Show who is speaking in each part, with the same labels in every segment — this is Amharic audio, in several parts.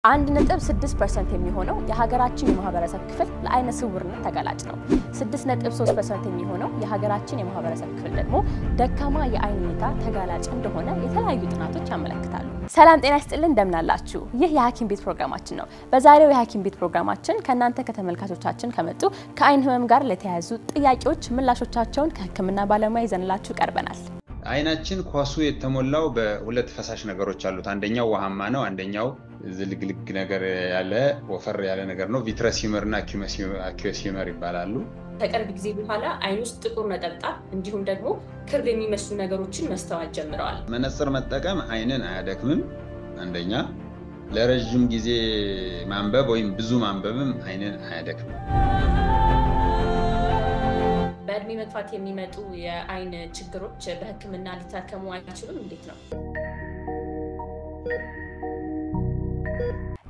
Speaker 1: 1.6% የሚሆነው የሀገራችን የማህበረሰብ ክፍል ለአይነ ስውርነት ተጋላጭ ነው። 6.3% የሚሆነው የሀገራችን የማህበረሰብ ክፍል ደግሞ ደካማ የአይን እይታ ተጋላጭ እንደሆነ የተለያዩ ጥናቶች ያመለክታሉ። ሰላም ጤና ይስጥልን እንደምናላችሁ። ይህ የሐኪም ቤት ፕሮግራማችን ነው። በዛሬው የሐኪም ቤት ፕሮግራማችን ከናንተ ከተመልካቾቻችን ከመጡ ከአይን ህመም ጋር ለተያያዙ ጥያቄዎች ምላሾቻቸውን ከህክምና ባለሙያ ይዘንላችሁ ቀርበናል።
Speaker 2: አይናችን ኳሱ የተሞላው በሁለት ፈሳሽ ነገሮች አሉት። አንደኛው ውሃማ ነው፣ አንደኛው ዝልግልግ ነገር ያለ ወፈር ያለ ነገር ነው። ቪትረስ ሂመር እና አኪዩስ ሂመር ይባላሉ።
Speaker 1: ከቅርብ ጊዜ በኋላ አይን ውስጥ ጥቁር ነጠብጣብ እንዲሁም ደግሞ ክር የሚመስሉ ነገሮችን መስተዋል ጀምረዋል።
Speaker 2: መነጽር መጠቀም አይንን አያደክምም። አንደኛ ለረጅም ጊዜ ማንበብ ወይም ብዙ ማንበብም አይንን አያደክምም።
Speaker 1: በእድሜ መግፋት የሚመጡ የአይን ችግሮች በህክምና ሊታከሙ አይችሉም? እንዴት ነው?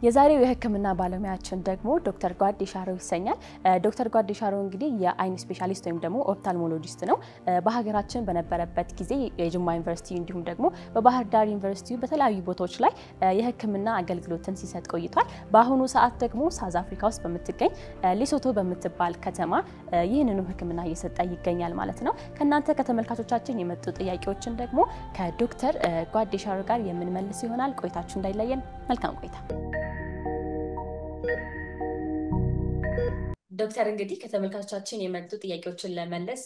Speaker 1: የዛሬው የህክምና ባለሙያችን ደግሞ ዶክተር ጓዴ ሻሮ ይሰኛል። ዶክተር ጓዴ ሻሮ እንግዲህ የአይን ስፔሻሊስት ወይም ደግሞ ኦፍታልሞሎጂስት ነው። በሀገራችን በነበረበት ጊዜ የጅማ ዩኒቨርሲቲ እንዲሁም ደግሞ በባህር ዳር ዩኒቨርሲቲ በተለያዩ ቦታዎች ላይ የህክምና አገልግሎትን ሲሰጥ ቆይቷል። በአሁኑ ሰዓት ደግሞ ሳውዝ አፍሪካ ውስጥ በምትገኝ ሌሶቶ በምትባል ከተማ ይህንኑ ህክምና እየሰጠ ይገኛል ማለት ነው። ከናንተ ከተመልካቾቻችን የመጡ ጥያቄዎችን ደግሞ ከዶክተር ጓዴ ሻሮ ጋር የምንመልስ ይሆናል። ቆይታችሁ እንዳይለየን። መልካም ቆይታ። ዶክተር እንግዲህ ከተመልካቾቻችን የመጡ ጥያቄዎችን ለመለስ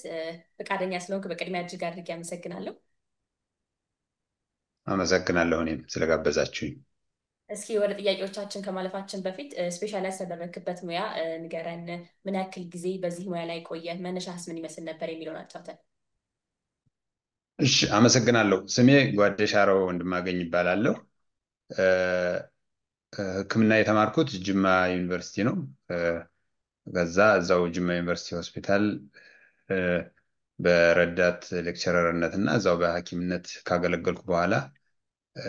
Speaker 1: ፈቃደኛ ስለሆንክ በቅድሚያ እጅግ አድርጌ አመሰግናለሁ።
Speaker 2: አመሰግናለሁ እኔም ስለጋበዛችሁኝ።
Speaker 1: እስኪ ወደ ጥያቄዎቻችን ከማለፋችን በፊት ስፔሻላይዝ ያደረክበት ሙያ ንገረን። ምን ያክል ጊዜ በዚህ ሙያ ላይ ቆየህ? መነሻስ ምን ይመስል ነበር የሚለውን አጫውተን።
Speaker 2: እሺ፣ አመሰግናለሁ። ስሜ ጓዴ ሻሮ ወንድማገኝ ይባላለሁ። ህክምና የተማርኩት ጅማ ዩኒቨርሲቲ ነው። ከዛ እዛው ጅማ ዩኒቨርሲቲ ሆስፒታል በረዳት ሌክቸረርነት እና እዛው በሐኪምነት ካገለገልኩ በኋላ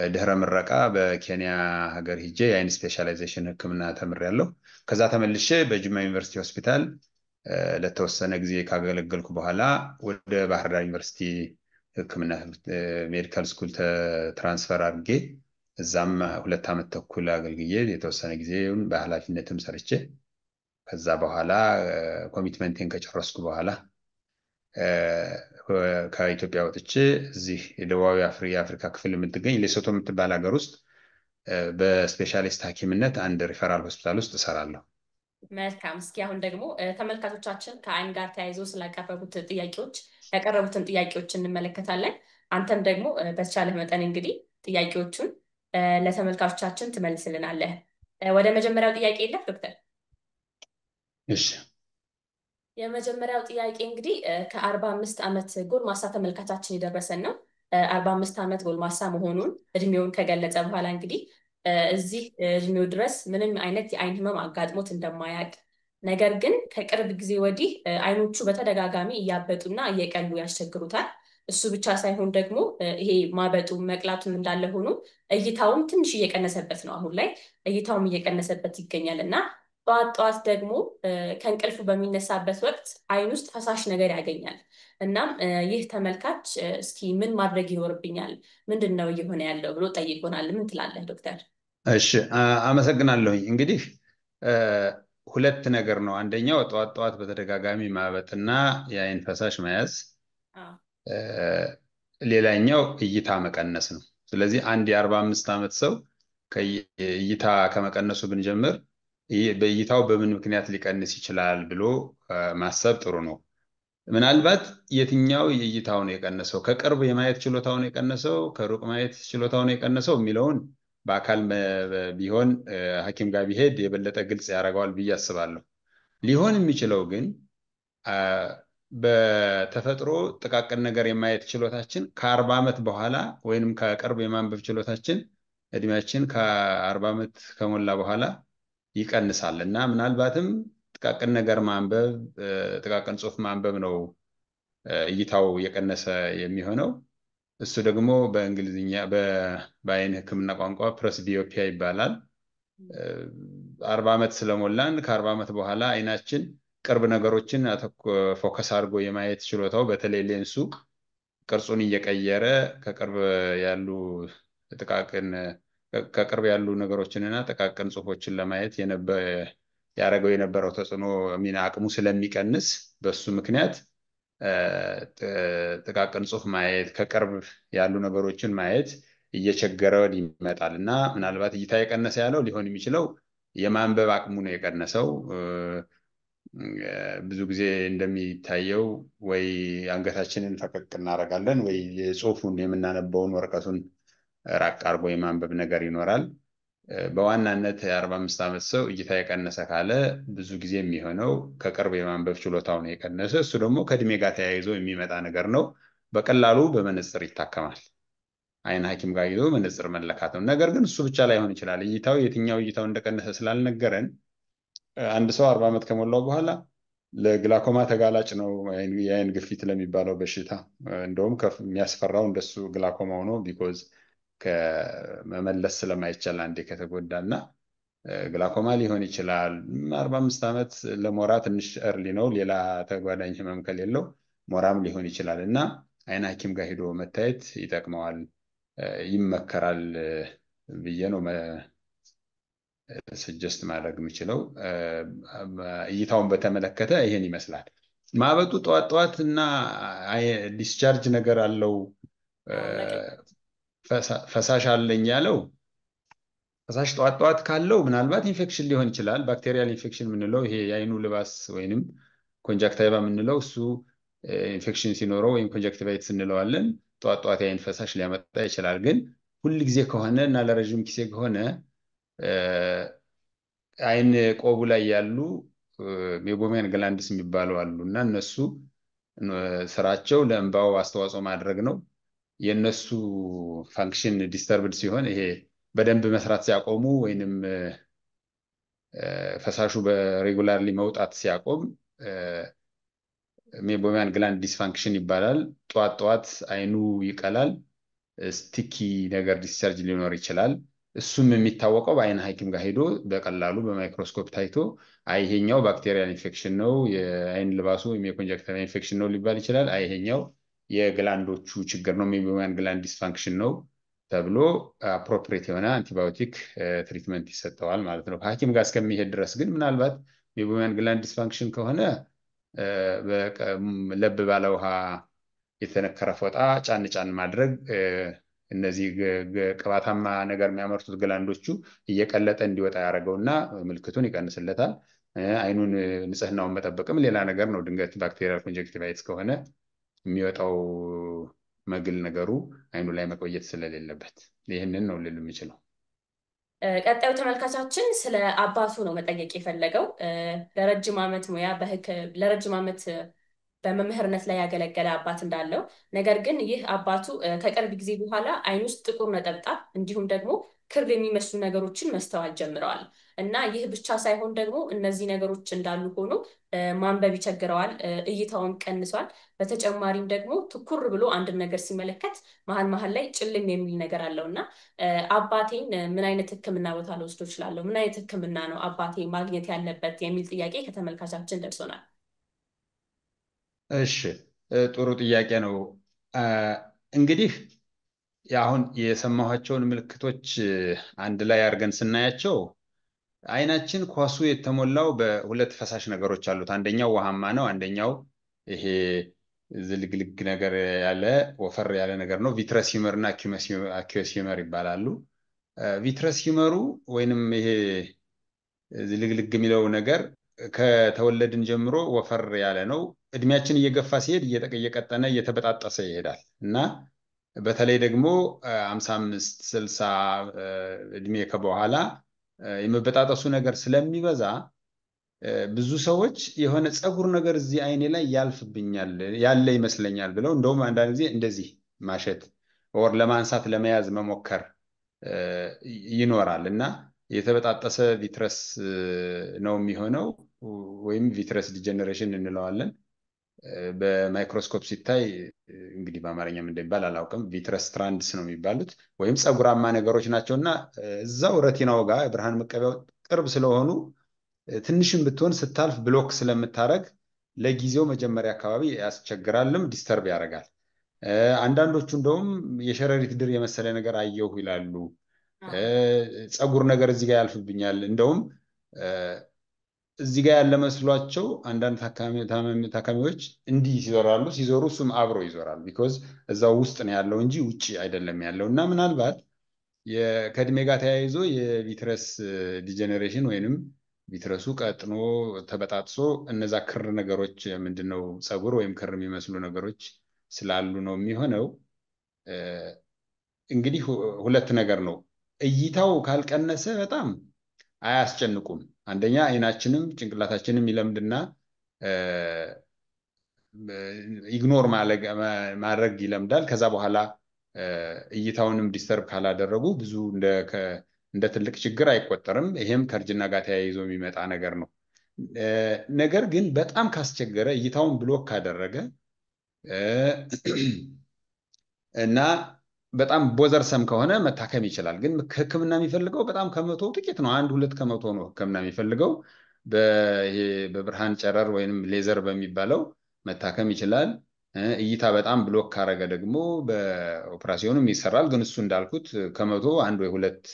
Speaker 2: ድህረ ምረቃ በኬንያ ሀገር ሄጄ የአይን ስፔሻላይዜሽን ህክምና ተምሬያለሁ። ከዛ ተመልሼ በጅማ ዩኒቨርሲቲ ሆስፒታል ለተወሰነ ጊዜ ካገለገልኩ በኋላ ወደ ባህር ዳር ዩኒቨርሲቲ ህክምና ሜዲካል ስኩል ትራንስፈር አድርጌ እዛም 2 ዓመት ተኩል አገልግዬ የተወሰነ ጊዜውን በኃላፊነትም ሰርቼ ከዛ በኋላ ኮሚትመንቴን ከጨረስኩ በኋላ ከኢትዮጵያ ወጥቼ እዚህ የደቡባዊ አፍሪካ ክፍል የምትገኝ ሌሶቶ የምትባል ሀገር ውስጥ በስፔሻሊስት ሐኪምነት አንድ ሪፈራል ሆስፒታል ውስጥ እሰራለሁ።
Speaker 1: መልካም። እስኪ አሁን ደግሞ ተመልካቾቻችን ከአይን ጋር ተያይዞ ስላቀረቡት ጥያቄዎች ያቀረቡትን ጥያቄዎች እንመለከታለን። አንተም ደግሞ በተቻለ መጠን እንግዲህ ጥያቄዎቹን ለተመልካቾቻችን ትመልስልናለህ። ወደ መጀመሪያው ጥያቄ ይለፍ ዶክተር።
Speaker 2: እሺ፣
Speaker 1: የመጀመሪያው ጥያቄ እንግዲህ ከ45 ዓመት ጎልማሳ ተመልካቻችን የደረሰን ነው። 45 ዓመት ጎልማሳ መሆኑን እድሜውን ከገለጸ በኋላ እንግዲህ እዚህ እድሜው ድረስ ምንም አይነት የአይን ህመም አጋጥሞት እንደማያውቅ፣ ነገር ግን ከቅርብ ጊዜ ወዲህ አይኖቹ በተደጋጋሚ እያበጡና እየቀሉ ያስቸግሩታል። እሱ ብቻ ሳይሆን ደግሞ ይሄ ማበጡ መቅላቱም እንዳለ ሆኖ እይታውም ትንሽ እየቀነሰበት ነው። አሁን ላይ እይታውም እየቀነሰበት ይገኛል እና ጠዋት ደግሞ ከእንቅልፉ በሚነሳበት ወቅት አይን ውስጥ ፈሳሽ ነገር ያገኛል። እናም ይህ ተመልካች እስኪ ምን ማድረግ ይኖርብኛል፣ ምንድን ነው እየሆነ ያለው ብሎ ጠይቆናል። ምን ትላለህ ዶክተር?
Speaker 2: እሺ፣ አመሰግናለሁኝ። እንግዲህ ሁለት ነገር ነው። አንደኛው ጠዋት በተደጋጋሚ ማበጥና የአይን ፈሳሽ መያዝ፣ ሌላኛው እይታ መቀነስ ነው። ስለዚህ አንድ የ45 ዓመት ሰው እይታ ከመቀነሱ ብንጀምር በእይታው በምን ምክንያት ሊቀንስ ይችላል ብሎ ማሰብ ጥሩ ነው። ምናልባት የትኛው የእይታው ነው የቀነሰው፣ ከቅርብ የማየት ችሎታው ነው የቀነሰው፣ ከሩቅ ማየት ችሎታው ነው የቀነሰው የሚለውን በአካል ቢሆን ሐኪም ጋር ቢሄድ የበለጠ ግልጽ ያደርገዋል ብዬ አስባለሁ። ሊሆን የሚችለው ግን በተፈጥሮ ጥቃቅን ነገር የማየት ችሎታችን ከ40 ዓመት በኋላ ወይንም ከቅርብ የማንበብ ችሎታችን እድሜያችን ከ40 ዓመት ከሞላ በኋላ ይቀንሳል እና ምናልባትም ጥቃቅን ነገር ማንበብ፣ ጥቃቅን ጽሑፍ ማንበብ ነው እይታው የቀነሰ የሚሆነው። እሱ ደግሞ በእንግሊዝኛ በአይን ህክምና ቋንቋ ፕሬስቢዮፒያ ይባላል። 40 ዓመት ስለሞላን ከ40 ዓመት በኋላ አይናችን ቅርብ ነገሮችን ፎከስ አድርጎ የማየት ችሎታው በተለይ ሌንሱ ቅርጹን እየቀየረ ከቅርብ ያሉ ጥቃቅን ከቅርብ ያሉ ነገሮችንና ጥቃቅን ጽሁፎችን ለማየት ያደረገው የነበረው ተጽዕኖ ሚና አቅሙ ስለሚቀንስ በሱ ምክንያት ጥቃቅን ጽሁፍ ማየት ከቅርብ ያሉ ነገሮችን ማየት እየቸገረን ይመጣል እና ምናልባት እይታ የቀነሰ ያለው ሊሆን የሚችለው የማንበብ አቅሙ ነው የቀነሰው። ብዙ ጊዜ እንደሚታየው ወይ አንገታችንን ፈቀቅ እናደርጋለን ወይ የጽሁፉን የምናነበውን ወረቀቱን ራቅ አድርጎ የማንበብ ነገር ይኖራል። በዋናነት የ45 ዓመት ሰው እይታ የቀነሰ ካለ ብዙ ጊዜ የሚሆነው ከቅርብ የማንበብ ችሎታው ነው የቀነሰ። እሱ ደግሞ ከእድሜ ጋር ተያይዞ የሚመጣ ነገር ነው። በቀላሉ በመነጽር ይታከማል። አይን ሐኪም ጋር ሄዶ መነጽር መለካት ነው። ነገር ግን እሱ ብቻ ላይሆን ይችላል። የትኛው እይታው እንደቀነሰ ስላልነገረን አንድ ሰው 40 ዓመት ከሞላው በኋላ ለግላኮማ ተጋላጭ ነው፣ የአይን ግፊት ለሚባለው በሽታ። እንደውም የሚያስፈራው እንደሱ ግላኮማ ሆኖ ቢኮዝ ከመመለስ ስለማይቻል አንዴ ከተጎዳ እና ግላኮማ ሊሆን ይችላል። 45 ዓመት ለሞራ ትንሽ እርሊ ነው፣ ሌላ ተጓዳኝ ህመም ከሌለው ሞራም ሊሆን ይችላል እና አይን ሐኪም ጋር ሄዶ መታየት ይጠቅመዋል፣ ይመከራል ብዬ ነው ስጀስት ማድረግ የምችለው። እይታውን በተመለከተ ይሄን ይመስላል። ማበጡ ጠዋት ጠዋት እና ዲስቻርጅ ነገር አለው ፈሳሽ አለኝ ያለው ፈሳሽ ጠዋት ጠዋት ካለው ምናልባት ኢንፌክሽን ሊሆን ይችላል። ባክቴሪያል ኢንፌክሽን የምንለው ይሄ የአይኑ ልባስ ወይንም ኮንጃክታይቫ የምንለው እሱ ኢንፌክሽን ሲኖረው ወይም ኮንጃክቲቫይትስ እንለዋለን። ጠዋት ጠዋት የአይን ፈሳሽ ሊያመጣ ይችላል። ግን ሁል ጊዜ ከሆነ እና ለረዥም ጊዜ ከሆነ አይን ቆቡ ላይ ያሉ ሜቦሚያን ግላንድስ የሚባሉ አሉ እና እነሱ ስራቸው ለእንባው አስተዋጽኦ ማድረግ ነው። የእነሱ ፋንክሽን ዲስተርብድ ሲሆን ይሄ በደንብ መስራት ሲያቆሙ ወይንም ፈሳሹ በሬጉላርሊ መውጣት ሲያቆም ሜቦሚያን ግላንድ ዲስፋንክሽን ይባላል። ጠዋት ጠዋት አይኑ ይቀላል፣ ስቲኪ ነገር ዲስቻርጅ ሊኖር ይችላል። እሱም የሚታወቀው በአይን ሐኪም ጋር ሄዶ በቀላሉ በማይክሮስኮፕ ታይቶ ይሄኛው ባክቴሪያል ኢንፌክሽን ነው፣ የአይን ልባሱ ወይም የኮንጀክቲቫ ኢንፌክሽን ነው ሊባል ይችላል። ይሄኛው የግላንዶቹ ችግር ነው፣ ሜቦሚያን ግላንድ ዲስፋንክሽን ነው ተብሎ አፕሮፕሬት የሆነ አንቲባዮቲክ ትሪትመንት ይሰጠዋል ማለት ነው። ከሐኪም ጋር እስከሚሄድ ድረስ ግን ምናልባት ሜቦሚያን ግላንድ ዲስፋንክሽን ከሆነ ለብ ባለ ውሃ የተነከረ ፎጣ ጫን ጫን ማድረግ እነዚህ ቅባታማ ነገር የሚያመርቱት ግላንዶቹ እየቀለጠ እንዲወጣ ያደረገውና ምልክቱን ይቀንስለታል። አይኑን ንጽህናውን መጠበቅም ሌላ ነገር ነው። ድንገት ባክቴሪያል ኮንጀክቲቫይትስ ከሆነ የሚወጣው መግል ነገሩ አይኑ ላይ መቆየት ስለሌለበት ይህንን ነው ልል የምችለው።
Speaker 1: ቀጣዩ ተመልካቻችን ስለ አባቱ ነው መጠየቅ የፈለገው። ለረጅም ዓመት ለረጅም ዓመት በመምህርነት ላይ ያገለገለ አባት እንዳለው፣ ነገር ግን ይህ አባቱ ከቅርብ ጊዜ በኋላ አይን ውስጥ ጥቁር ነጠብጣብ እንዲሁም ደግሞ ክር የሚመስሉ ነገሮችን መስተዋል ጀምረዋል እና ይህ ብቻ ሳይሆን ደግሞ እነዚህ ነገሮች እንዳሉ ሆኖ ማንበብ ይቸግረዋል፣ እይታውም ቀንሷል። በተጨማሪም ደግሞ ትኩር ብሎ አንድን ነገር ሲመለከት መሀል ላይ ጭልም የሚል ነገር አለው እና አባቴን ምን አይነት ሕክምና ቦታ ልወስዶ እችላለሁ? ምን አይነት ሕክምና ነው አባቴ ማግኘት ያለበት የሚል ጥያቄ ከተመልካቻችን ደርሶናል።
Speaker 2: እሺ፣ ጥሩ ጥያቄ ነው። እንግዲህ አሁን የሰማኋቸውን ምልክቶች አንድ ላይ አድርገን ስናያቸው አይናችን ኳሱ የተሞላው በሁለት ፈሳሽ ነገሮች አሉት። አንደኛው ውሃማ ነው፣ አንደኛው ይሄ ዝልግልግ ነገር ያለ ወፈር ያለ ነገር ነው። ቪትረስ ሂመር እና አኪዮስ ሂመር ይባላሉ። ቪትረስ ሂመሩ ወይንም ይሄ ዝልግልግ የሚለው ነገር ከተወለድን ጀምሮ ወፈር ያለ ነው። እድሜያችን እየገፋ ሲሄድ እየቀጠነ እየተበጣጠሰ ይሄዳል እና በተለይ ደግሞ 55 60 እድሜ ከበኋላ የመበጣጠሱ ነገር ስለሚበዛ ብዙ ሰዎች የሆነ ፀጉር ነገር እዚህ አይኔ ላይ ያልፍብኛል ያለ ይመስለኛል ብለው እንደውም አንዳንድ ጊዜ እንደዚህ ማሸት ወር ለማንሳት ለመያዝ መሞከር ይኖራል እና የተበጣጠሰ ቪትረስ ነው የሚሆነው ወይም ቪትረስ ዲጀነሬሽን እንለዋለን። በማይክሮስኮፕ ሲታይ እንግዲህ በአማርኛም እንደሚባል አላውቅም፣ ቪትረስ ስትራንድስ ነው የሚባሉት ወይም ፀጉራማ ነገሮች ናቸው እና እዛው ረቲናው ጋር የብርሃን መቀበያው ቅርብ ስለሆኑ ትንሽም ብትሆን ስታልፍ ብሎክ ስለምታደርግ ለጊዜው መጀመሪያ አካባቢ ያስቸግራልም፣ ዲስተርብ ያደርጋል። አንዳንዶቹ እንደውም የሸረሪት ድር የመሰለ ነገር አየሁ ይላሉ።
Speaker 1: አዎ።
Speaker 2: ፀጉር ነገር እዚህ ጋር ያልፍብኛል። እንደውም እዚህ ጋር ያለ መስሏቸው አንዳንድ ታካሚዎች እንዲህ ይዞራሉ። ሲዞሩ እሱም አብሮ ይዞራል። ቢኮዝ እዛው ውስጥ ነው ያለው እንጂ ውጭ አይደለም ያለው እና ምናልባት ከእድሜ ጋር ተያይዞ የቪትረስ ዲጀኔሬሽን ወይንም ቪትረሱ ቀጥኖ ተበጣጥሶ እነዛ ክር ነገሮች ምንድነው ፀጉር ወይም ክር የሚመስሉ ነገሮች ስላሉ ነው የሚሆነው። እንግዲህ ሁለት ነገር ነው። እይታው ካልቀነሰ በጣም አያስጨንቁም። አንደኛ አይናችንም ጭንቅላታችንም ይለምድና ኢግኖር ማድረግ ይለምዳል። ከዛ በኋላ እይታውንም ዲስተርብ ካላደረጉ ብዙ እንደ ትልቅ ችግር አይቆጠርም። ይሄም ከእርጅና ጋር ተያይዞ የሚመጣ ነገር ነው። ነገር ግን በጣም ካስቸገረ እይታውን ብሎክ ካደረገ እና በጣም ቦዘርሰም ከሆነ መታከም ይችላል። ግን ሕክምና የሚፈልገው በጣም ከመቶ ጥቂት ነው። 1-2 ከመቶ ነው ሕክምና የሚፈልገው። በብርሃን ጨረር ወይም ሌዘር በሚባለው መታከም ይችላል። እይታ በጣም ብሎክ ካረገ ደግሞ በኦፕራሲዮንም ይሰራል። ግን እሱ እንዳልኩት ከመቶ 1 ወይ 2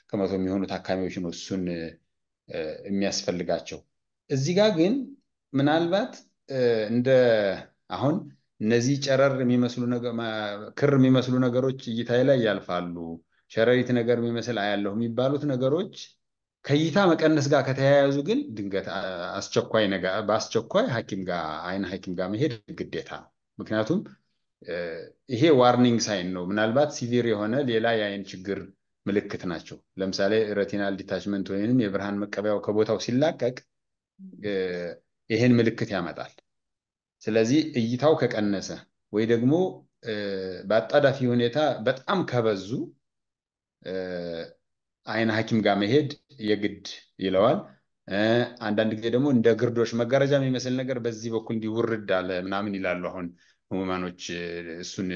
Speaker 2: ከመቶ የሚሆኑ ታካሚዎች ነው እሱን የሚያስፈልጋቸው። እዚህ ጋር ግን ምናልባት እንደ አሁን እነዚህ ጨረር የሚመስሉ ክር የሚመስሉ ነገሮች እይታዬ ላይ ያልፋሉ፣ ሸረሪት ነገር የሚመስል አያለሁ የሚባሉት ነገሮች ከእይታ መቀነስ ጋር ከተያያዙ ግን ድንገት በአስቸኳይ አይን ሐኪም ጋር መሄድ ግዴታ ነው። ምክንያቱም ይሄ ዋርኒንግ ሳይን ነው። ምናልባት ሲቪር የሆነ ሌላ የአይን ችግር ምልክት ናቸው። ለምሳሌ ሬቲናል ዲታችመንት ወይንም የብርሃን መቀበያው ከቦታው ሲላቀቅ ይሄን ምልክት ያመጣል። ስለዚህ እይታው ከቀነሰ ወይ ደግሞ በአጣዳፊ ሁኔታ በጣም ከበዙ አይን ሐኪም ጋር መሄድ የግድ ይለዋል። አንዳንድ ጊዜ ደግሞ እንደ ግርዶሽ መጋረጃ የሚመስል ነገር በዚህ በኩል እንዲውርድ አለ ምናምን ይላሉ። አሁን ህሙማኖች እሱን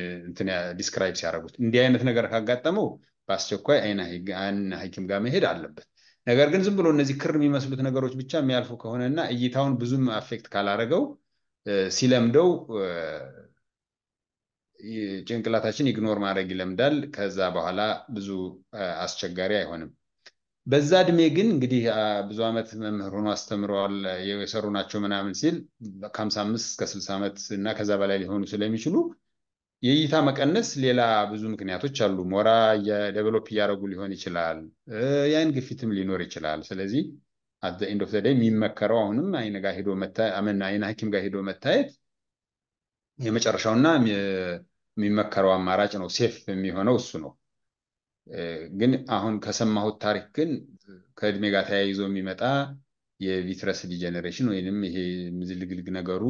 Speaker 2: ዲስክራይብ ሲያደርጉት እንዲህ አይነት ነገር ካጋጠመው በአስቸኳይ አይን ሐኪም ጋር መሄድ አለበት። ነገር ግን ዝም ብሎ እነዚህ ክር የሚመስሉት ነገሮች ብቻ የሚያልፉ ከሆነ እና እይታውን ብዙም አፌክት ካላረገው ሲለምደው ጭንቅላታችን ኢግኖር ማድረግ ይለምዳል። ከዛ በኋላ ብዙ አስቸጋሪ አይሆንም። በዛ እድሜ ግን እንግዲህ ብዙ ዓመት መምህር ሆኖ አስተምረዋል የሰሩ ናቸው ምናምን ሲል ከ55 እስከ 60 ዓመት እና ከዛ በላይ ሊሆኑ ስለሚችሉ የእይታ መቀነስ ሌላ ብዙ ምክንያቶች አሉ። ሞራ የዴቨሎፕ እያደረጉ ሊሆን ይችላል። የአይን ግፊትም ሊኖር ይችላል። ስለዚህ አት ዘ ኤንድ ኦፍ ዘ ዴይ የሚመከረው አሁንም አይን ሐኪም ጋር ሄዶ መታየት የመጨረሻውና የሚመከረው አማራጭ ነው። ሴፍ የሚሆነው እሱ ነው። ግን አሁን ከሰማሁት ታሪክ ግን ከእድሜ ጋር ተያይዞ የሚመጣ የቪትረስ ዲጀነሬሽን ወይንም ይሄ ምዝልግልግ ነገሩ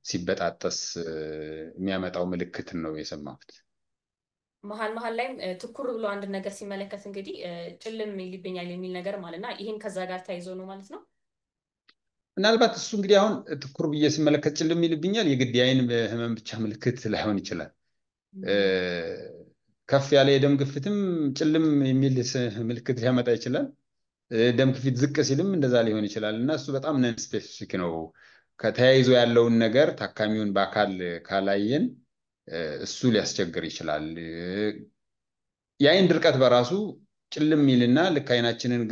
Speaker 2: ሲበጣጠስ የሚያመጣው ምልክትን ነው የሰማሁት።
Speaker 1: መሀል ላይም ትኩር ብሎ አንድ ነገር ሲመለከት እንግዲህ ጭልም ይልብኛል የሚል ነገር ማለት እና ይህን ከዛ ጋር ተያይዞ ነው ማለት ነው።
Speaker 2: ምናልባት እሱ እንግዲህ አሁን ትኩር ብዬ ስመለከት ጭልም ይልብኛል የግድ የአይን ህመም ብቻ ምልክት ላይሆን ይችላል። ከፍ ያለ የደም ግፊትም ጭልም የሚል ምልክት ሊያመጣ ይችላል። ደም ግፊት ዝቅ ሲልም እንደዛ ሊሆን ይችላል እና እሱ በጣም ነን ስፔሲፊክ ነው። ከተያይዞ ያለውን ነገር ታካሚውን በአካል ካላየን እሱ ሊያስቸግር ይችላል። የአይን ድርቀት በራሱ ጭልም የሚልና ልክ አይናችንን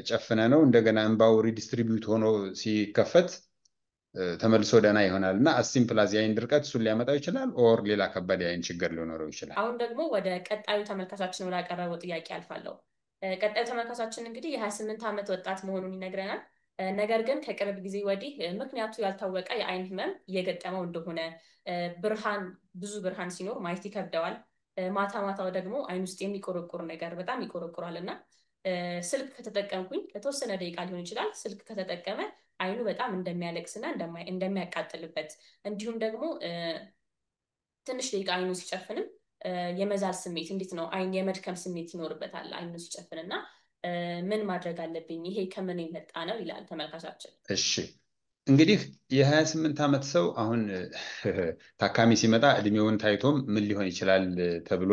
Speaker 2: ጨፍነ ነው እንደገና እንባው ሪዲስትሪቢዩት ሆኖ ሲከፈት ተመልሶ ደህና ይሆናል እና አሲምፕላዝ የአይን ድርቀት እሱን ሊያመጣው ይችላል። ኦር ሌላ ከባድ የአይን ችግር ሊኖረው ይችላል።
Speaker 1: አሁን ደግሞ ወደ ቀጣዩ ተመልካቻችን ወደ አቀረበው ጥያቄ አልፋለሁ። ቀጣዩ ተመልካቻችን እንግዲህ የ28 ዓመት ወጣት መሆኑን ይነግረናል። ነገር ግን ከቅርብ ጊዜ ወዲህ ምክንያቱ ያልታወቀ የአይን ህመም እየገጠመው እንደሆነ፣ ብዙ ብርሃን ሲኖር ማየት ይከብደዋል፣ ማታ ማታው ደግሞ አይን ውስጥ የሚቆረቁር ነገር በጣም ይቆረቁራል እና ስልክ ከተጠቀምኩኝ ለተወሰነ ደቂቃ ሊሆን ይችላል ስልክ ከተጠቀመ አይኑ በጣም እንደሚያለቅስና እንደሚያቃጥልበት እንዲሁም ደግሞ ትንሽ ደቂቃ አይኑ ሲጨፍንም የመዛል ስሜት እንዴት ነው አይን የመድከም ስሜት ይኖርበታል አይኑ ሲጨፍን እና ምን ማድረግ አለብኝ ይሄ ከምን የመጣ ነው ይላል ተመልካቻችን።
Speaker 2: እሺ እንግዲህ የ28 ዓመት ሰው አሁን ታካሚ ሲመጣ እድሜውን ታይቶም ምን ሊሆን ይችላል ተብሎ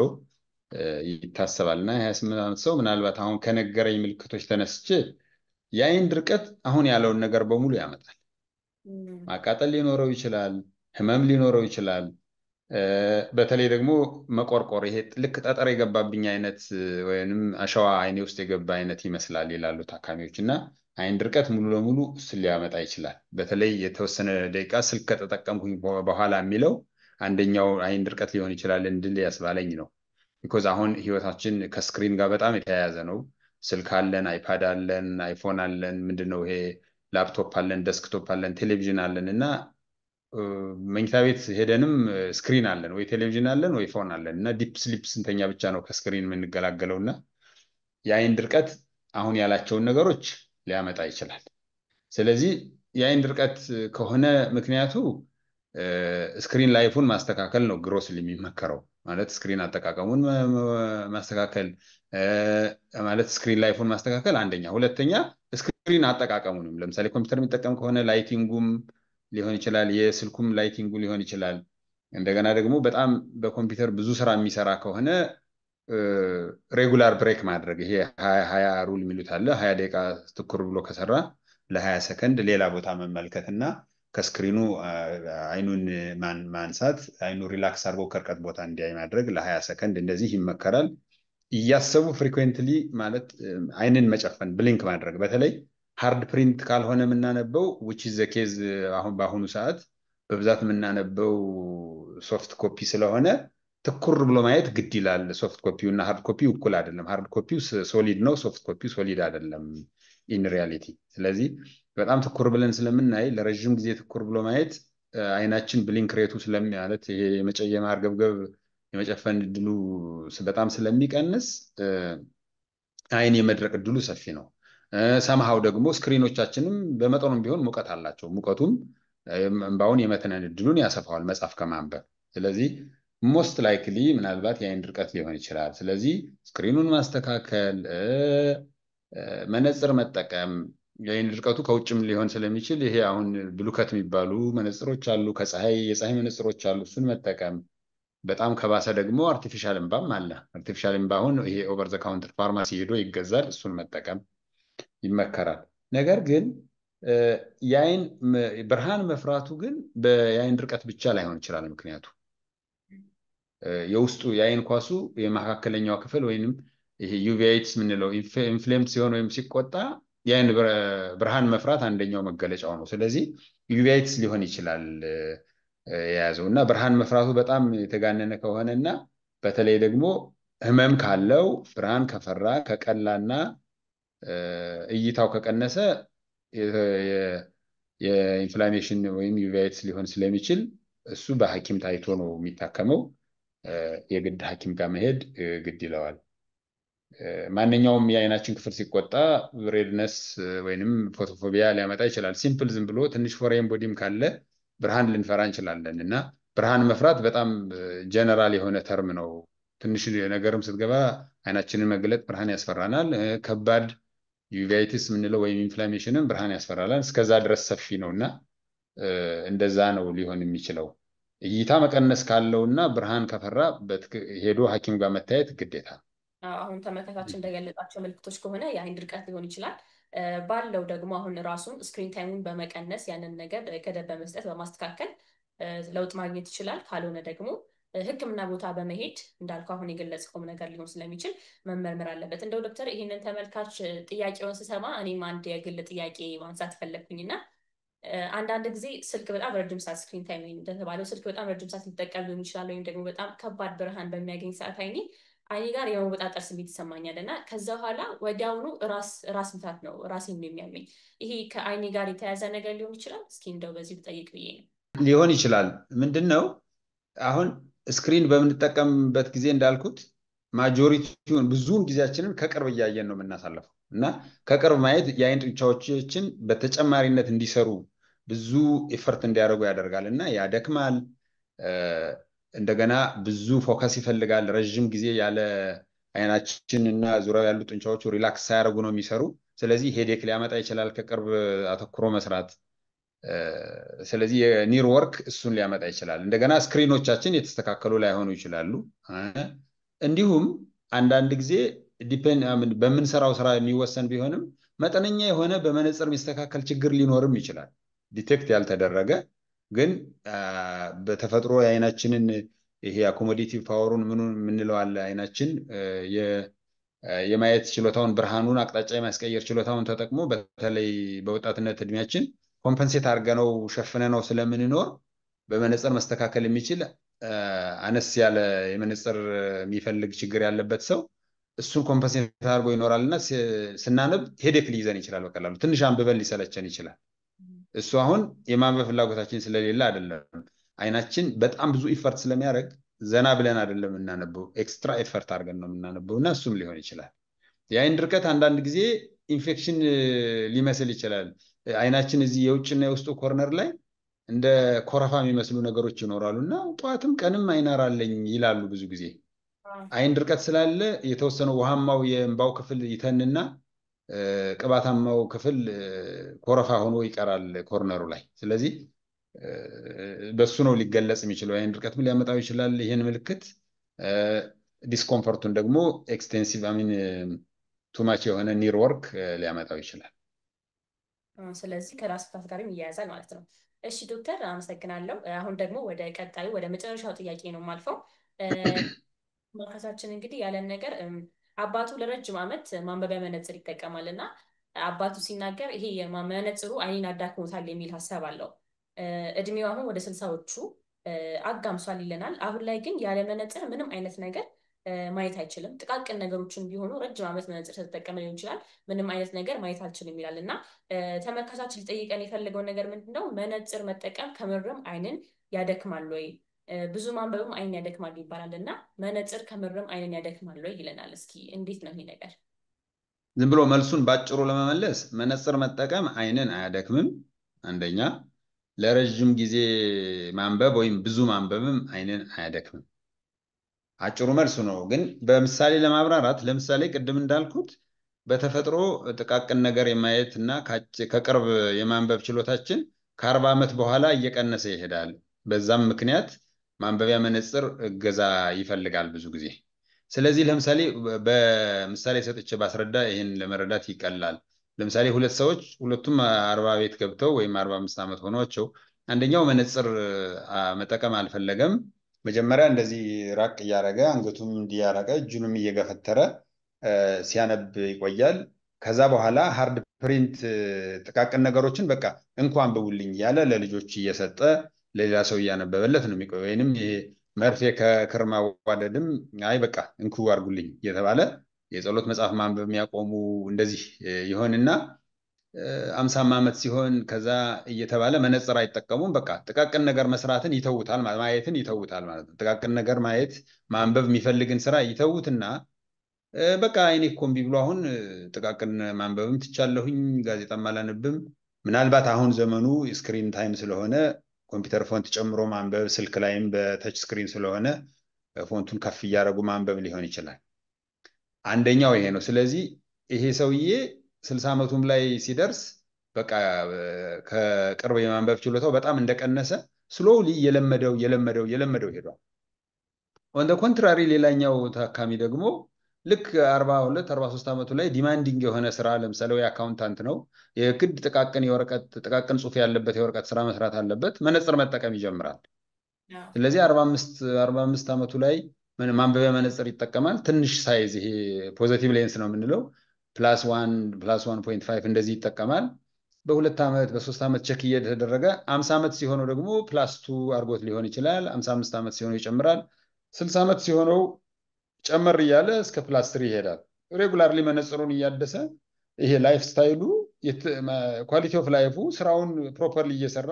Speaker 2: ይታሰባል እና የ28 ዓመት ሰው ምናልባት አሁን ከነገረኝ ምልክቶች ተነስቼ የአይን ድርቀት አሁን ያለውን ነገር በሙሉ ያመጣል። ማቃጠል ሊኖረው ይችላል፣ ህመም ሊኖረው ይችላል። በተለይ ደግሞ መቆርቆር፣ ይሄ ልክ ጠጠር የገባብኝ አይነት ወይንም አሸዋ አይኔ ውስጥ የገባ አይነት ይመስላል ይላሉ ታካሚዎች። እና አይን ድርቀት ሙሉ ለሙሉ እሱን ሊያመጣ ይችላል። በተለይ የተወሰነ ደቂቃ ስልክ ከተጠቀምኩኝ በኋላ የሚለው አንደኛው አይን ድርቀት ሊሆን ይችላል እንድል ያስባለኝ ነው። ቢኮዝ አሁን ህይወታችን ከስክሪን ጋር በጣም የተያያዘ ነው። ስልክ አለን፣ አይፓድ አለን፣ አይፎን አለን፣ ምንድነው ይሄ ላፕቶፕ አለን፣ ደስክቶፕ አለን፣ ቴሌቪዥን አለን እና መኝታ ቤት ሄደንም ስክሪን አለን፣ ወይ ቴሌቪዥን አለን ወይ ፎን አለን እና ዲፕ ስሊፕ ስንተኛ ብቻ ነው ከስክሪን የምንገላገለው። እና የአይን ድርቀት አሁን ያላቸውን ነገሮች ሊያመጣ ይችላል። ስለዚህ የአይን ድርቀት ከሆነ ምክንያቱ ስክሪን ላይፉን ማስተካከል ነው ግሮስሊ የሚመከረው። ማለት ስክሪን አጠቃቀሙን ማስተካከል ማለት ስክሪን ላይፉን ማስተካከል አንደኛ። ሁለተኛ ስክሪን አጠቃቀሙንም ለምሳሌ ኮምፒውተር የሚጠቀም ከሆነ ላይቲንጉም ሊሆን ይችላል፣ የስልኩም ላይቲንጉ ሊሆን ይችላል። እንደገና ደግሞ በጣም በኮምፒውተር ብዙ ስራ የሚሰራ ከሆነ ሬጉላር ብሬክ ማድረግ፣ ይሄ 20 ሩል የሚሉት አለ። 20 ደቂቃ ትኩር ብሎ ከሰራ ለ20 ሰከንድ ሌላ ቦታ መመልከት እና ከስክሪኑ አይኑን ማንሳት፣ አይኑ ሪላክስ አድርጎ ከርቀት ቦታ እንዲያይ ማድረግ ለ20 ሰከንድ እንደዚህ ይመከራል። እያሰቡ ፍሪኩዌንትሊ ማለት አይንን መጨፈን፣ ብሊንክ ማድረግ። በተለይ ሃርድ ፕሪንት ካልሆነ የምናነበው ዊች ኢዝ ዘ ኬዝ አሁን በአሁኑ ሰዓት በብዛት የምናነበው ሶፍት ኮፒ ስለሆነ ትኩር ብሎ ማየት ግድ ይላል። ሶፍት ኮፒው እና ሃርድ ኮፒው እኩል አይደለም። ሃርድ ኮፒው ሶሊድ ነው፣ ሶፍት ኮፒው ሶሊድ አይደለም ኢን ሪያሊቲ። ስለዚህ በጣም ትኩር ብለን ስለምናይ ለረዥም ጊዜ ትኩር ብሎ ማየት አይናችን ብሊንክ ሬቱ ስለሚያለት ይሄ የማርገብገብ የመጨፈን እድሉ በጣም ስለሚቀንስ አይን የመድረቅ እድሉ ሰፊ ነው። ሰምሃው ደግሞ ስክሪኖቻችንም በመጠኑም ቢሆን ሙቀት አላቸው። ሙቀቱም እንባውን የመትነን እድሉን ያሰፋዋል መጽሐፍ ከማንበብ። ስለዚህ ሞስት ላይክሊ ምናልባት የአይን ድርቀት ሊሆን ይችላል። ስለዚህ ስክሪኑን ማስተካከል፣ መነጽር መጠቀም። የአይን ድርቀቱ ከውጭም ሊሆን ስለሚችል ይሄ አሁን ብሉከት የሚባሉ መነጽሮች አሉ፣ የፀሐይ መነጽሮች አሉ፣ እሱን መጠቀም። በጣም ከባሰ ደግሞ አርቲፊሻል እንባም አለ። አርቲፊሻል እንባ አሁን ይሄ ኦቨር ዘ ካውንተር ፋርማሲ ሄዶ ይገዛል፣ እሱን መጠቀም ይመከራል። ነገር ግን የአይን ብርሃን መፍራቱ ግን የአይን ድርቀት ብቻ ላይሆን ይችላል። ምክንያቱ የውስጡ የአይን ኳሱ የመካከለኛው ክፍል ወይንም ይሄ ዩቪአይትስ የምንለው ኢንፍሌምድ ሲሆን ወይም ሲቆጣ የአይን ብርሃን መፍራት አንደኛው መገለጫው ነው። ስለዚህ ዩቪአይትስ ሊሆን ይችላል የያዘው እና ብርሃን መፍራቱ በጣም የተጋነነ ከሆነ እና በተለይ ደግሞ ህመም ካለው ብርሃን ከፈራ ከቀላና እይታው ከቀነሰ የኢንፍላሜሽን ወይም ዩቪአይትስ ሊሆን ስለሚችል እሱ በሐኪም ታይቶ ነው የሚታከመው። የግድ ሐኪም ጋር መሄድ ግድ ይለዋል። ማንኛውም የአይናችን ክፍል ሲቆጣ ሬድነስ ወይንም ፎቶፎቢያ ሊያመጣ ይችላል። ሲምፕል ዝም ብሎ ትንሽ ፎሬን ቦዲም ካለ ብርሃን ልንፈራ እንችላለን እና ብርሃን መፍራት በጣም ጀነራል የሆነ ተርም ነው። ትንሽ ነገርም ስትገባ አይናችንን መግለጥ ብርሃን ያስፈራናል። ከባድ ዩቪአይቲስ የምንለው ወይም ኢንፍላሜሽንም ብርሃን ያስፈራናል። እስከዛ ድረስ ሰፊ ነው እና እንደዛ ነው ሊሆን የሚችለው። እይታ መቀነስ ካለው እና ብርሃን ከፈራ ሄዶ ሐኪም ጋር መታየት ግዴታ።
Speaker 1: አሁን ተመልካቻችን እንደገለጻቸው ምልክቶች ከሆነ የአይን ድርቀት ሊሆን ይችላል። ባለው ደግሞ አሁን ራሱን ስክሪን ታይሙን በመቀነስ ያንን ነገር ገደብ በመስጠት በማስተካከል ለውጥ ማግኘት ይችላል። ካልሆነ ደግሞ ሕክምና ቦታ በመሄድ እንዳልኩ አሁን የገለጽከውም ነገር ሊሆን ስለሚችል መመርመር አለበት። እንደው ዶክተር ይህንን ተመልካች ጥያቄውን ስሰማ እኔም አንድ የግል ጥያቄ ማንሳት ፈለግኩኝና አንዳንድ ጊዜ ስልክ በጣም ረጅም ሰዓት ስክሪን ታይም እንደተባለው ስልክ በጣም ረጅም ሰዓት ሊጠቀም ሊሆን ይችላል። ወይም ደግሞ በጣም ከባድ ብርሃን በሚያገኝ ሰዓት አይኔ ጋር የመወጣጠር ስሜት ይሰማኛል እና ከዛ በኋላ ወዲያውኑ ራስ ምታት ነው ራሴን የሚያመኝ። ይሄ ከአይኔ ጋር የተያዘ ነገር ሊሆን ይችላል? እስኪ እንደው በዚህ ብጠይቅ ብዬ ነው።
Speaker 2: ሊሆን ይችላል። ምንድን ነው አሁን ስክሪን በምንጠቀምበት ጊዜ እንዳልኩት ማጆሪቲውን ብዙውን ጊዜያችንን ከቅርብ እያየን ነው የምናሳልፈው እና ከቅርብ ማየት የአይን ጡንቻዎችን በተጨማሪነት እንዲሰሩ ብዙ ኤፈርት እንዲያደርጉ ያደርጋል እና ያደክማል። እንደገና ብዙ ፎከስ ይፈልጋል። ረዥም ጊዜ ያለ አይናችን እና ዙሪያው ያሉ ጡንቻዎቹ ሪላክስ ሳያደርጉ ነው የሚሰሩ። ስለዚህ ሄዴክ ሊያመጣ ይችላል ከቅርብ አተኩሮ መስራት። ስለዚህ የኒር ወርክ እሱን ሊያመጣ ይችላል። እንደገና ስክሪኖቻችን የተስተካከሉ ላይሆኑ ይችላሉ። እንዲሁም አንዳንድ ጊዜ በምንሰራው ስራ የሚወሰን ቢሆንም መጠነኛ የሆነ በመነጽር የሚስተካከል ችግር ሊኖርም ይችላል። ዲቴክት ያልተደረገ ግን በተፈጥሮ የአይናችንን ይሄ አኮሞዴቲቭ ፓወሩን ምኑን የምንለው አለ አይናችን የማየት ችሎታውን ብርሃኑን አቅጣጫ የማስቀየር ችሎታውን ተጠቅሞ በተለይ በወጣትነት እድሜያችን ኮምፐንሴት አድርገነው ሸፍነነው ስለምንኖር በመነጽር መስተካከል የሚችል አነስ ያለ የመነጽር የሚፈልግ ችግር ያለበት ሰው እሱን ኮምፐንሴት አድርጎ ይኖራል እና ስናነብ ሄዴክ ሊይዘን ይችላል። በቀላሉ ትንሽ አንብበን ሊሰለቸን ይችላል። እሱ አሁን የማንበብ ፍላጎታችን ስለሌለ አይደለም። አይናችን በጣም ብዙ ኢፈርት ስለሚያደርግ ዘና ብለን አይደለም የምናነበው፣ ኤክስትራ ኤፈርት አድርገን ነው የምናነበው እና እሱም ሊሆን ይችላል። የአይን ድርቀት አንዳንድ ጊዜ ኢንፌክሽን ሊመስል ይችላል። አይናችን እዚህ የውጭና የውስጡ ኮርነር ላይ እንደ ኮረፋ የሚመስሉ ነገሮች ይኖራሉ እና ጠዋትም ቀንም አይናራለኝ ይላሉ ብዙ ጊዜ። አይን ድርቀት ስላለ የተወሰነው ውሃማው የእንባው ክፍል ይተንና ቅባታማው ክፍል ኮረፋ ሆኖ ይቀራል ኮርነሩ ላይ። ስለዚህ በሱ ነው ሊገለጽ የሚችለው። አይን ድርቀትም ሊያመጣው ይችላል ይህን ምልክት። ዲስኮምፈርቱን ደግሞ ኤክስቴንሲቭ አሚን ቱማች የሆነ ኒር ወርክ ሊያመጣው ይችላል።
Speaker 1: ስለዚህ ከራስ ምታት ጋርም ይያያዛል ማለት ነው። እሺ ዶክተር አመሰግናለሁ። አሁን ደግሞ ወደ ቀጣዩ ወደ መጨረሻው ጥያቄ ነው የማልፈው። መልካታችን እንግዲህ ያለን ነገር አባቱ ለረጅም ዓመት ማንበቢያ መነጽር ይጠቀማል እና አባቱ ሲናገር ይሄ መነጽሩ አይኔን አዳክሞታል የሚል ሀሳብ አለው። እድሜው አሁን ወደ 60ዎቹ አጋምሷል ይለናል። አሁን ላይ ግን ያለ መነጽር ምንም አይነት ነገር ማየት አይችልም። ጥቃቅን ነገሮችን ቢሆኑ ረጅም ዓመት መነጽር ተጠቀመ ሊሆን ይችላል፣ ምንም አይነት ነገር ማየት አልችልም ይላል እና ተመልካቻችን ሊጠይቀን የፈለገው ነገር ምንድነው? መነጽር መጠቀም ከምርም አይንን ያደክማል ወይ? ብዙ ማንበብም አይን ያደክማል ይባላል እና መነጽር ከምርም አይንን ያደክማል ወይ ይለናል። እስኪ እንዴት ነው ይሄ ነገር?
Speaker 2: ዝም ብሎ መልሱን ባጭሩ ለመመለስ መነጽር መጠቀም አይንን አያደክምም። አንደኛ ለረጅም ጊዜ ማንበብ ወይም ብዙ ማንበብም አይንን አያደክምም። አጭሩ መልሱ ነው። ግን በምሳሌ ለማብራራት ለምሳሌ ቅድም እንዳልኩት በተፈጥሮ ጥቃቅን ነገር የማየት እና ከቅርብ የማንበብ ችሎታችን ከ40 ዓመት በኋላ እየቀነሰ ይሄዳል። በዛም ምክንያት ማንበቢያ መነጽር እገዛ ይፈልጋል ብዙ ጊዜ። ስለዚህ ለምሳሌ በምሳሌ ሰጥቼ ባስረዳ ይህን ለመረዳት ይቀላል። ለምሳሌ ሁለት ሰዎች ሁለቱም 40 ቤት ገብተው ወይም 45 ዓመት ሆኗቸው አንደኛው መነጽር መጠቀም አልፈለገም። መጀመሪያ እንደዚህ ራቅ እያደረገ አንገቱም እንዲያረቀ እጁንም እየገፈተረ ሲያነብ ይቆያል። ከዛ በኋላ ሃርድ ፕሪንት ጥቃቅን ነገሮችን በቃ እንኳን ብውልኝ ያለ ለልጆች እየሰጠ ለሌላ ሰው እያነበበለት ነው የሚቆይ። ወይንም ይሄ መርፌ ከክር ማዋደድም አይ በቃ እንኩ አድርጉልኝ እየተባለ የጸሎት መጽሐፍ ማንበብ የሚያቆሙ እንደዚህ ይሆንና 50 ዓመት ሲሆን ከዛ እየተባለ መነጽር አይጠቀሙም። በቃ ጥቃቅን ነገር መስራትን ይተውታል፣ ማየትን ይተውታል ማለት ነው። ጥቃቅን ነገር ማየት ማንበብ የሚፈልግን ስራ ይተውትና በቃ አይኔ እኮ እምቢ ብሎ አሁን ጥቃቅን ማንበብም ትቻለሁኝ፣ ጋዜጣም አላነብም። ምናልባት አሁን ዘመኑ ስክሪን ታይም ስለሆነ ኮምፒውተር ፎንት ጨምሮ ማንበብ፣ ስልክ ላይም በተች ስክሪን ስለሆነ ፎንቱን ከፍ እያደረጉ ማንበብ ሊሆን ይችላል። አንደኛው ይሄ ነው። ስለዚህ ይሄ ሰውዬ 60 ዓመቱም ላይ ሲደርስ በቃ ከቅርብ የማንበብ ችሎታው በጣም እንደቀነሰ ስሎሊ የለመደው ሄዷል። ኦን ኮንትራሪ ሌላኛው ታካሚ ደግሞ ልክ 42 43 ዓመቱ ላይ ዲማንዲንግ የሆነ ስራ ለምሳሌ ወይ አካውንታንት ነው፣ የግድ ጥቃቅን ጽሑፍ ያለበት የወረቀት ስራ መስራት አለበት፣ መነጽር መጠቀም ይጀምራል። ስለዚህ 45 ዓመቱ ላይ ማንበቢያ መነጽር ይጠቀማል። ትንሽ ሳይዝ ይሄ ፖዚቲቭ ሌንስ ነው የምንለው +1+1.5 እንደዚህ ይጠቀማል። በ2 ዓመት በ3 ዓመት ቸክ እየተደረገ 50 ዓመት ሲሆነው ደግሞ +2 አድርጎት ሊሆን ይችላል። 55 ዓመት ሲሆነው ይጨምራል። 60 ዓመት ሲሆነው ጨመር እያለ እስከ +3 ይሄዳል። ሬጉላርሊ መነጽሩን እያደሰ ይሄ ላይፍ ስታይሉ ኳሊቲ ኦፍ ላይፉ ስራውን ፕሮፐርሊ እየሰራ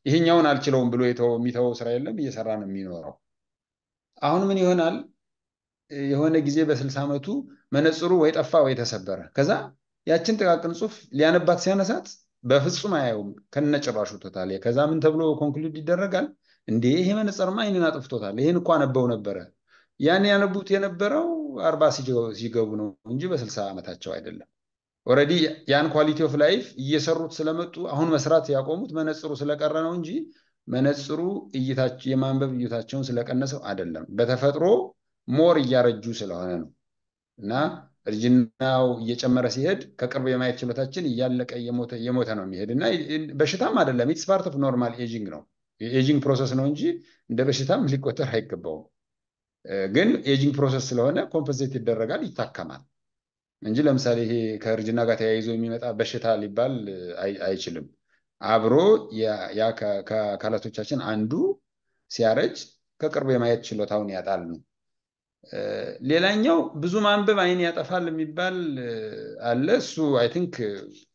Speaker 2: ይሄኛውን አልችለውም ብሎ የሚተወው ስራ የለም፣ እየሰራ ነው የሚኖረው። አሁን ምን ይሆናል? የሆነ ጊዜ በ60 ዓመቱ መነጽሩ ወይ ጠፋ ወይ ተሰበረ። ከዛ ያችን ጥቃቅን ጽሑፍ ሊያነባት ሲያነሳት በፍጹም አያየውም፣ ከነጭራሹ ቶታል። ከዛ ምን ተብሎ ኮንክሉድ ይደረጋል? እንዴ ይሄ መነጽርማ አይንን አጥፍቶታል፣ ይሄን እኮ አነበው ነበረ። ያን ያነቡት የነበረው 40 ሲገቡ ነው እንጂ በ60 ዓመታቸው አይደለም። ኦልሬዲ ያን ኳሊቲ ኦፍ ላይፍ እየሰሩት ስለመጡ አሁን መስራት ያቆሙት መነጽሩ ስለቀረ ነው እንጂ መነጽሩ የማንበብ እይታቸውን ስለቀነሰው አይደለም። በተፈጥሮ ሞር እያረጁ ስለሆነ ነው። እና እርጅናው እየጨመረ ሲሄድ ከቅርብ የማየት ችሎታችን እያለቀ እየሞተ ነው የሚሄድ እና በሽታም አይደለም። ኢትስ ፓርት ኦፍ ኖርማል ኤጂንግ ነው። የኤጂንግ ፕሮሰስ ነው እንጂ እንደ በሽታም ሊቆጠር አይገባውም። ግን ኤጂንግ ፕሮሰስ ስለሆነ ኮምፐንሴት ይደረጋል፣ ይታከማል እንጂ ለምሳሌ ይሄ ከእርጅና ጋር ተያይዞ የሚመጣ በሽታ ሊባል አይችልም። አብሮ ያ ከአካላቶቻችን አንዱ ሲያረጅ ከቅርብ የማየት ችሎታውን ያጣል ነው። ሌላኛው ብዙ ማንበብ አይን ያጠፋል የሚባል አለ። እሱ አይ ቲንክ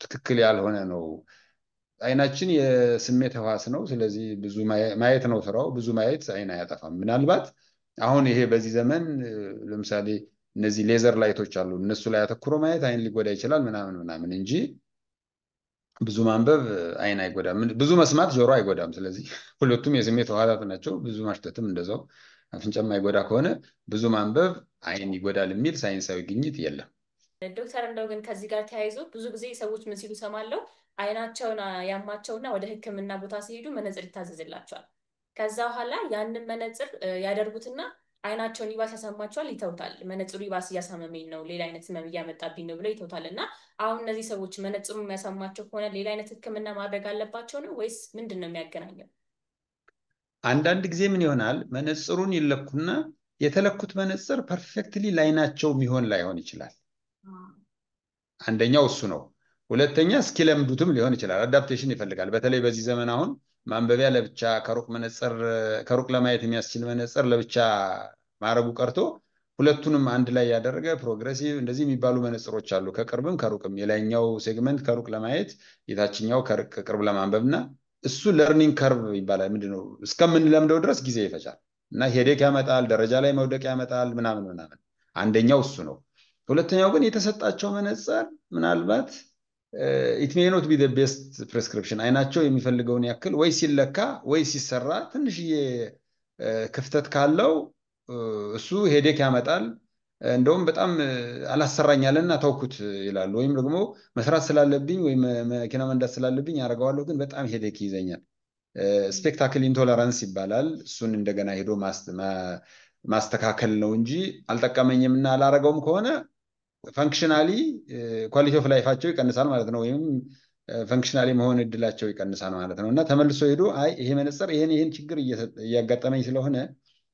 Speaker 2: ትክክል ያልሆነ ነው። አይናችን የስሜት ህዋስ ነው። ስለዚህ ብዙ ማየት ነው ስራው። ብዙ ማየት አይን አያጠፋም። ምናልባት አሁን ይሄ በዚህ ዘመን ለምሳሌ እነዚህ ሌዘር ላይቶች አሉ። እነሱ ላይ አተኩሮ ማየት አይን ሊጎዳ ይችላል ምናምን ምናምን እንጂ ብዙ ማንበብ አይን አይጎዳም። ብዙ መስማት ጆሮ አይጎዳም። ስለዚህ ሁለቱም የስሜት ህዋሳት ናቸው። ብዙ ማሽተትም እንደዛው አፍንጫም አይጎዳ ከሆነ ብዙ ማንበብ አይን ይጎዳል የሚል ሳይንሳዊ ግኝት የለም።
Speaker 1: ዶክተር እንደው ግን ከዚህ ጋር ተያይዞ ብዙ ጊዜ ሰዎች ምን ሲሉ ሰማለው፣ አይናቸውን ያማቸውና ወደ ሕክምና ቦታ ሲሄዱ መነጽር ይታዘዝላቸዋል። ከዛ በኋላ ያንን መነጽር ያደርጉትና አይናቸውን ይባስ ያሳማቸዋል፣ ይተውታል። መነጽሩ ይባስ እያሳመመኝ ነው፣ ሌላ አይነት ህመም እያመጣብኝ ነው ብለው ይተውታል። እና አሁን እነዚህ ሰዎች መነጽሩ የሚያሳማቸው ከሆነ ሌላ አይነት ህክምና ማድረግ አለባቸው ነው ወይስ ምንድን ነው የሚያገናኘው?
Speaker 2: አንዳንድ ጊዜ ምን ይሆናል፣ መነጽሩን ይለኩና የተለኩት መነጽር ፐርፌክትሊ ላይናቸው የሚሆን ላይሆን ይችላል። አንደኛው እሱ ነው። ሁለተኛ እስኪለምዱትም ሊሆን ይችላል። አዳፕቴሽን ይፈልጋል። በተለይ በዚህ ዘመን አሁን ማንበቢያ ለብቻ ከሩቅ ለማየት የሚያስችል መነጽር ለብቻ ማረጉ ቀርቶ ሁለቱንም አንድ ላይ ያደረገ ፕሮግሬሲቭ እንደዚህ የሚባሉ መነጽሮች አሉ። ከቅርብም ከሩቅም፣ የላይኛው ሴግመንት ከሩቅ ለማየት፣ የታችኛው ከቅርብ ለማንበብ እና እሱ ለርኒንግ ከርቭ ይባላል። ምንድነው እስከምንለምደው ድረስ ጊዜ ይፈጃል እና ሄዴክ ያመጣል፣ ደረጃ ላይ መውደቅ ያመጣል ምናምን ምናምን። አንደኛው እሱ ነው። ሁለተኛው ግን የተሰጣቸው መነጽር ምናልባት ኢት ሜይ ኖት ቢ ዘ ቤስት ፕሬስክሪፕሽን፣ አይናቸው የሚፈልገውን ያክል ወይ ሲለካ ወይ ሲሰራ ትንሽዬ ክፍተት ካለው እሱ ሄዴክ ያመጣል። እንደውም በጣም አላሰራኛለና ተውኩት ይላሉ። ወይም ደግሞ መስራት ስላለብኝ ወይም መኪና መንዳት ስላለብኝ ያደርገዋለሁ፣ ግን በጣም ሄዴክ ይዘኛል። ስፔክታክል ኢንቶለራንስ ይባላል። እሱን እንደገና ሄዶ ማስተካከል ነው እንጂ አልጠቀመኝም እና አላረገውም ከሆነ ፈንክሽናሊ ኳሊቲ ኦፍ ላይፋቸው ይቀንሳል ማለት ነው። ወይም ፈንክሽናሊ መሆን እድላቸው ይቀንሳል ማለት ነው። እና ተመልሶ ሄዶ አይ ይሄ መነጽር ይሄን ችግር እያጋጠመኝ ስለሆነ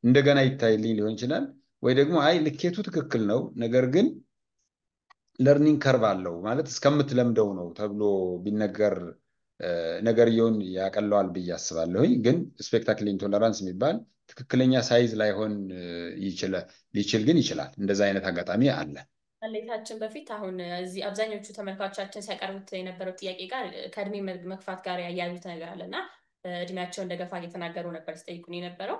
Speaker 2: እንደገና ይታይልኝ ሊሆን ይችላል። ወይ ደግሞ አይ ልኬቱ ትክክል ነው፣ ነገር ግን ለርኒንግ ከርቭ አለው ማለት እስከምትለምደው ነው ተብሎ ቢነገር ነገርየውን ያቀለዋል ብዬ አስባለሁኝ። ግን ስፔክታክል ኢንቶለራንስ የሚባል ትክክለኛ ሳይዝ ላይሆን ሊችል ግን ይችላል። እንደዛ አይነት አጋጣሚ አለ።
Speaker 1: ከሌታችን በፊት አሁን እዚህ አብዛኞቹ ተመልካቾቻችን ሲያቀርቡት የነበረው ጥያቄ ጋር ከእድሜ መግፋት ጋር ያያዩት ነገር አለ እና እድሜያቸው እንደገፋ እየተናገሩ ነበር ሲጠይቁን የነበረው።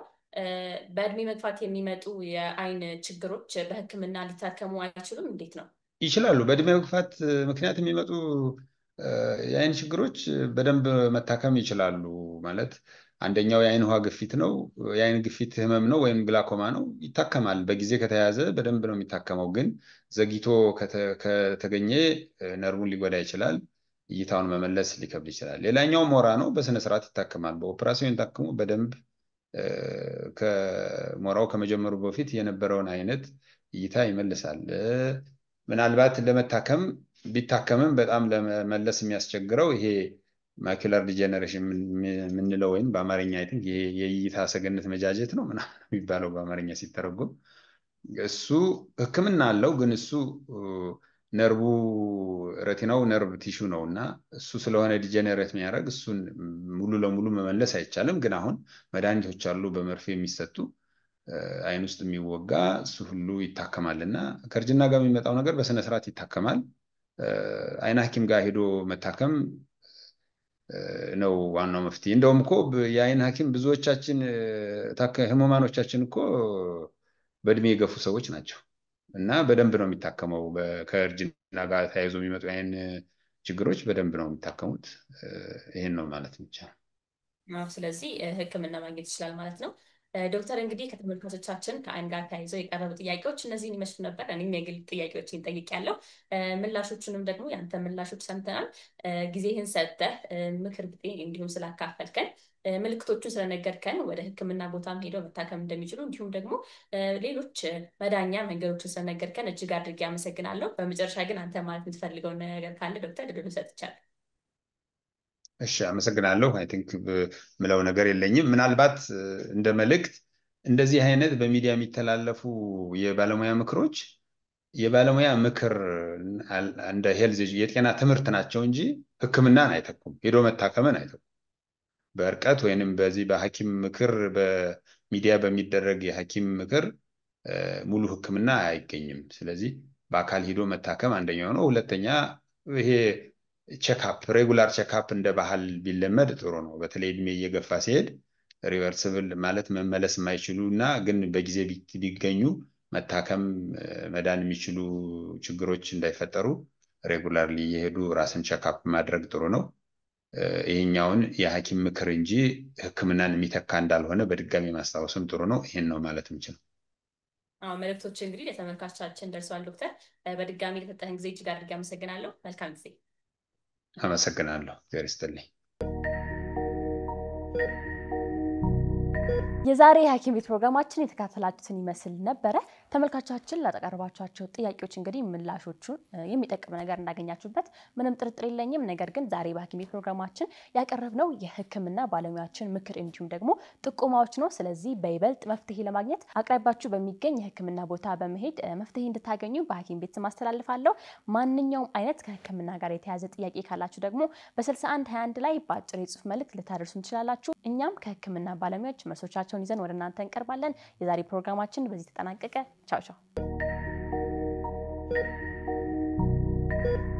Speaker 1: በእድሜ መግፋት የሚመጡ የአይን ችግሮች በሕክምና ሊታከሙ አይችሉም? እንዴት ነው?
Speaker 2: ይችላሉ። በእድሜ መግፋት ምክንያት የሚመጡ የአይን ችግሮች በደንብ መታከም ይችላሉ። ማለት አንደኛው የአይን ውሃ ግፊት ነው። የአይን ግፊት ህመም ነው ወይም ግላኮማ ነው፣ ይታከማል። በጊዜ ከተያዘ በደንብ ነው የሚታከመው። ግን ዘግይቶ ከተገኘ ነርቡን ሊጎዳ ይችላል፣ እይታውን መመለስ ሊከብድ ይችላል። ሌላኛው ሞራ ነው፣ በስነስርዓት ይታከማል። በኦፕራሲዮን ታክሞ በደንብ ከሞራው ከመጀመሩ በፊት የነበረውን አይነት እይታ ይመልሳል። ምናልባት ቢታከምም በጣም ለመመለስ የሚያስቸግረው ይሄ ማኪላር ዲጀነሬሽን የምንለው ወይም በአማርኛ አይ ቲንክ የእይታ ሰገነት መጃጀት ነው ምናምን የሚባለው በአማርኛ ሲተረጎም፣ እሱ ሕክምና አለው። ግን እሱ ነርቡ ረቲናው ነርቭ ቲሹ ነው እና እሱ ስለሆነ ዲጀነሬት የሚያደርግ እሱን ሙሉ ለሙሉ መመለስ አይቻልም። ግን አሁን መድኃኒቶች አሉ በመርፌ የሚሰጡ አይን ውስጥ የሚወጋ፣ እሱ ሁሉ ይታከማል እና ከእርጅና ጋር የሚመጣው ነገር በስነስርዓት ይታከማል። አይን ሐኪም ጋር ሄዶ መታከም ነው ዋናው መፍትሄ። እንደውም እኮ የአይን ሐኪም ብዙዎቻችን ህሙማኖቻችን እኮ በእድሜ የገፉ ሰዎች ናቸው እና በደንብ ነው የሚታከመው። ከእርጅና ጋር ተያይዞ የሚመጡ የአይን ችግሮች በደንብ ነው የሚታከሙት። ይሄን ነው ማለት ይቻላል።
Speaker 1: ስለዚህ ሕክምና ማግኘት ይችላል ማለት ነው። ዶክተር እንግዲህ ከተመልካቾቻችን ከአይን ጋር ተያይዘው የቀረቡ ጥያቄዎች እነዚህን ይመስሉ ነበር። እኔም የግል ጥያቄዎችን ጠይቄያለሁ። ምላሾቹንም ደግሞ ያንተ ምላሾች ሰምተናል። ጊዜህን ሰጥተህ ምክር ብጤ እንዲሁም ስላካፈልከን፣ ምልክቶቹን ስለነገርከን፣ ወደ ሕክምና ቦታም ሄደው መታከም እንደሚችሉ እንዲሁም ደግሞ ሌሎች መዳኛ መንገዶችን ስለነገርከን እጅግ አድርጌ አመሰግናለሁ። በመጨረሻ ግን አንተ ማለት የምትፈልገውን ነገር ካለ ዶክተር እድሉን ሰጥቻለሁ።
Speaker 2: እሺ አመሰግናለሁ። አይ ቲንክ ምለው ነገር የለኝም። ምናልባት እንደ መልእክት እንደዚህ አይነት በሚዲያ የሚተላለፉ የባለሙያ ምክሮች የባለሙያ ምክር እንደ ሄልዝ የጤና ትምህርት ናቸው እንጂ ሕክምናን አይተኩም፣ ሄዶ መታከምን አይተኩም። በርቀት ወይንም በዚህ በሐኪም ምክር በሚዲያ በሚደረግ የሐኪም ምክር ሙሉ ሕክምና አይገኝም። ስለዚህ በአካል ሄዶ መታከም አንደኛው ነው። ሁለተኛ ይሄ ቼክአፕ ሬጉላር ቼክአፕ እንደ ባህል ቢለመድ ጥሩ ነው። በተለይ እድሜ እየገፋ ሲሄድ ሪቨርስብል ማለት መመለስ የማይችሉ እና ግን በጊዜ ቢገኙ መታከም መዳን የሚችሉ ችግሮች እንዳይፈጠሩ ሬጉላርሊ እየሄዱ ራስን ቼክአፕ ማድረግ ጥሩ ነው። ይሄኛውን የሐኪም ምክር እንጂ ሕክምናን የሚተካ እንዳልሆነ በድጋሚ ማስታወስም ጥሩ ነው። ይሄን ነው ማለት የምችለው።
Speaker 1: መልእክቶች እንግዲህ ለተመልካቾቻችን ደርሰዋል። ዶክተር በድጋሚ ለተጠቀም ጊዜ እጅግ አድርጌ አመሰግናለሁ። መልካም ጊዜ።
Speaker 2: አመሰግናለሁ። እግዚአብሔር ይስጥልኝ።
Speaker 3: የዛሬ ሐኪም ቤት ፕሮግራማችን የተካተላችሁትን ይመስል ነበረ። ተመልካቾቻችን ላቀረባችኋቸው ጥያቄዎች እንግዲህ ምላሾቹን የሚጠቅም ነገር እንዳገኛችሁበት ምንም ጥርጥር የለኝም። ነገር ግን ዛሬ በሐኪም ቤት ፕሮግራማችን ያቀረብነው የሕክምና ባለሙያዎችን ምክር እንዲሁም ደግሞ ጥቆማዎች ነው። ስለዚህ በይበልጥ መፍትሄ ለማግኘት አቅራቢያችሁ በሚገኝ የሕክምና ቦታ በመሄድ መፍትሄ እንድታገኙ በሐኪም ቤት ማስተላልፋለሁ። ማንኛውም አይነት ከሕክምና ጋር የተያያዘ ጥያቄ ካላችሁ ደግሞ በ6121 ላይ በአጭር የጽሑፍ መልእክት ልታደርሱ ትችላላችሁ። እኛም ከሕክምና ባለሙያዎች መልሶቻቸውን ይዘን ወደ እናንተ እንቀርባለን። የዛሬ ፕሮግራማችን በዚህ ተጠናቀቀ። ቻው ቻው።